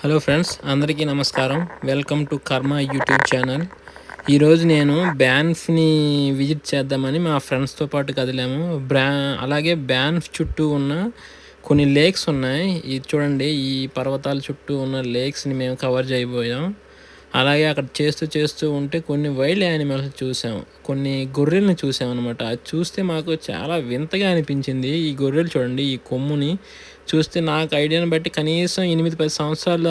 Hello friends, అందరికీ నమస్కారం. Welcome to కర్మ యూట్యూబ్ ఛానల్. ఈరోజు నేను బ్యాన్ఫ్ని విజిట్ చేద్దామని మా ఫ్రెండ్స్తో పాటు కదిలాము. అలాగే బ్యాన్ఫ్ చుట్టూ ఉన్న కొన్ని లేక్స్ ఉన్నాయి. ఇది చూడండి, ఈ పర్వతాల చుట్టూ ఉన్న లేక్స్ని మేము కవర్ చేయబోయాం. అలాగే అక్కడ చేస్తూ ఉంటే కొన్ని వైల్డ్ యానిమల్స్ చూసాం, కొన్ని గొర్రెల్ని చూసామన్నమాట. అది చూస్తే మాకు చాలా వింతగా అనిపించింది. ఈ గొర్రెలు చూడండి, ఈ కొమ్ముని చూస్తే నాకు ఐడియాని బట్టి కనీసం 8-10 సంవత్సరాల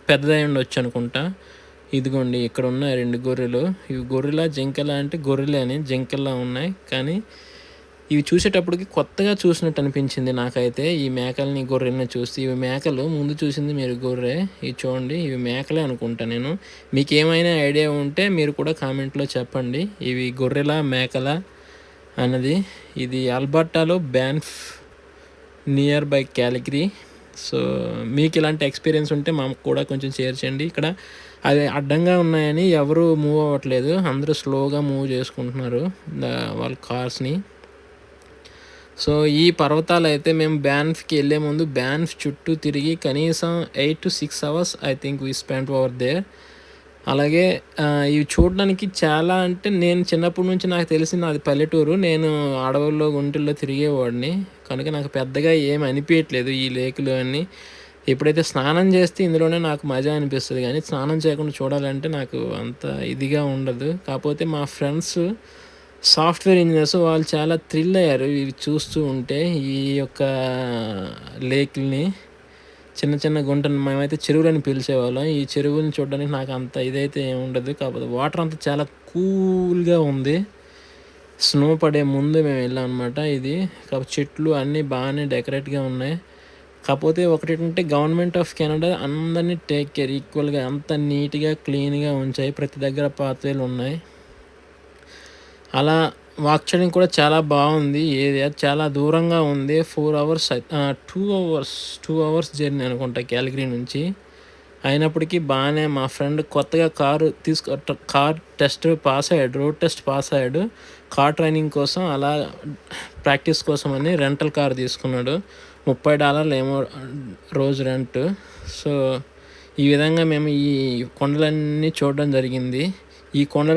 పెద్దదై ఉండొచ్చు అనుకుంటా. ఇదిగోండి, ఇక్కడ ఉన్నాయి 2 గొర్రెలు. ఇవి గొర్రెలా జింకలా అంటే గొర్రెలే అని, జింకల్లా ఉన్నాయి. కానీ ఇవి చూసేటప్పటికి కొత్తగా చూసినట్టు అనిపించింది నాకైతే. ఈ మేకల్ని గొర్రెల్ని చూస్తే, ఇవి మేకలు, ముందు చూసింది మీరు గొర్రె. ఇవి చూడండి, ఇవి మేకలే అనుకుంటా నేను. మీకు ఏమైనా ఐడియా ఉంటే మీరు కూడా కామెంట్లో చెప్పండి, ఇవి గొర్రెలా మేకలా అన్నది. ఇది ఆల్బర్టాలో బ్యాన్ఫ్ నియర్ బై క్యాలిగరీ. సో మీకు ఇలాంటి ఎక్స్పీరియన్స్ ఉంటే మాకు కూడా కొంచెం షేర్ చేయండి. ఇక్కడ అవి అడ్డంగా ఉన్నాయని ఎవరు మూవ్ అవ్వట్లేదు, అందరూ స్లోగా మూవ్ చేసుకుంటున్నారు వాళ్ళ కార్స్ని. సో ఈ పర్వతాలు అయితే మేము బ్యాన్ఫ్కి వెళ్ళే ముందు బ్యాన్ఫ్ చుట్టూ తిరిగి కనీసం 8 to 6 hours I think we spend over there. అలాగే ఇవి చూడడానికి చాలా, అంటే నేను చిన్నప్పటి నుంచి నాకు తెలిసింది అది పల్లెటూరు. నేను అడవుల్లో గుంటల్లో తిరిగేవాడిని కనుక నాకు పెద్దగా ఏమి అనిపించట్లేదు ఈ లేకులు అన్నీ. ఎప్పుడైతే స్నానం చేస్తే ఇందులోనే నాకు మజా అనిపిస్తుంది, కానీ స్నానం చేయకుండా చూడాలంటే నాకు అంత ఇదిగా ఉండదు. కాకపోతే మా ఫ్రెండ్స్ సాఫ్ట్వేర్ ఇంజనీర్స్, వాళ్ళు చాలా థ్రిల్ అయ్యారు ఇవి చూస్తూ ఉంటే. ఈ యొక్క లేక్ని, చిన్న చిన్న గుంటను మేమైతే చెరువులని పిలిచేవాళ్ళం. ఈ చెరువుని చూడడానికి నాకు అంత ఇదైతే ఏమి ఉండదు. కాకపోతే వాటర్ అంతా చాలా కూల్గా ఉంది. స్నో పడే ముందు మేము వెళ్ళాం అనమాట. ఇది కాకపోతే చెట్లు అన్నీ బాగానే డెకరేట్గా ఉన్నాయి. కాకపోతే ఒకటి ఏంటంటే, గవర్నమెంట్ ఆఫ్ కెనడా అందరినీ టేక్ కేర్ ఈక్వల్గా, అంత నీట్గా క్లీన్గా ఉంచాయి. ప్రతి దగ్గర పాత్వేలు ఉన్నాయి. అలా వాక్ చేయడం కూడా చాలా బాగుంది. ఏరియా చాలా దూరంగా ఉంది. 4 hours 2 hours జర్నీ అనుకుంటా క్యాలిగరీ నుంచి. అయినప్పటికీ బాగానే, మా ఫ్రెండ్ కొత్తగా కార్ టెస్ట్ పాస్ అయ్యాడు, రోడ్ టెస్ట్ పాస్ అయ్యాడు. కార్ ట్రైనింగ్ కోసం, అలా ప్రాక్టీస్ కోసం అని రెంటల్ కార్ తీసుకున్నాడు. $30 ఏమో రోజు రెంట్. సో ఈ విధంగా మేము ఈ కొండలన్నీ చూడడం జరిగింది. ఈ కొండల